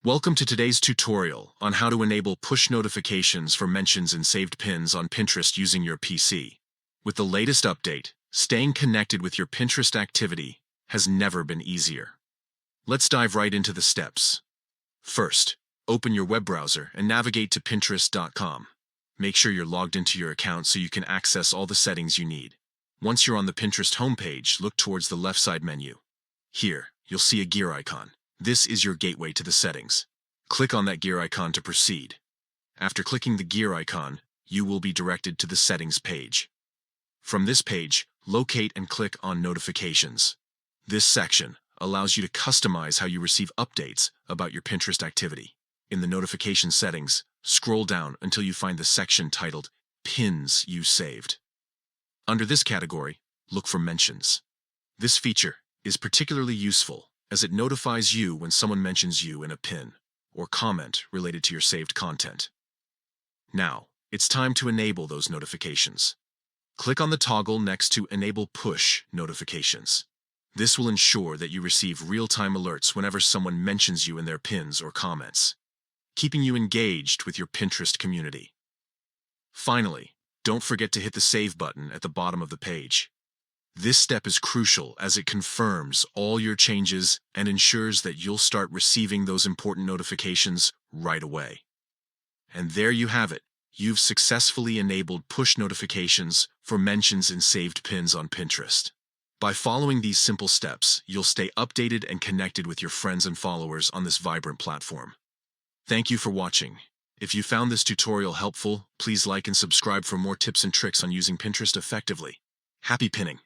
Welcome to today's tutorial on how to enable push notifications for mentions and saved pins on Pinterest using your PC. With the latest update, staying connected with your Pinterest activity has never been easier. Let's dive right into the steps. First, open your web browser and navigate to Pinterest.com. Make sure you're logged into your account so you can access all the settings you need. Once you're on the Pinterest homepage, look towards the left side menu. Here, you'll see a gear icon. This is your gateway to the settings. Click on that gear icon to proceed. After clicking the gear icon, you will be directed to the settings page. From this page, locate and click on Notifications. This section allows you to customize how you receive updates about your Pinterest activity. In the notification settings, scroll down until you find the section titled Pins You Saved. Under this category, look for Mentions. This feature is particularly useful as it notifies you when someone mentions you in a pin or comment related to your saved content. Now, it's time to enable those notifications. Click on the toggle next to Enable Push Notifications. This will ensure that you receive real-time alerts whenever someone mentions you in their pins or comments, keeping you engaged with your Pinterest community. Finally, don't forget to hit the Save button at the bottom of the page. This step is crucial as it confirms all your changes and ensures that you'll start receiving those important notifications right away. And there you have it. You've successfully enabled push notifications for mentions and saved pins on Pinterest. By following these simple steps, you'll stay updated and connected with your friends and followers on this vibrant platform. Thank you for watching. If you found this tutorial helpful, please like and subscribe for more tips and tricks on using Pinterest effectively. Happy pinning!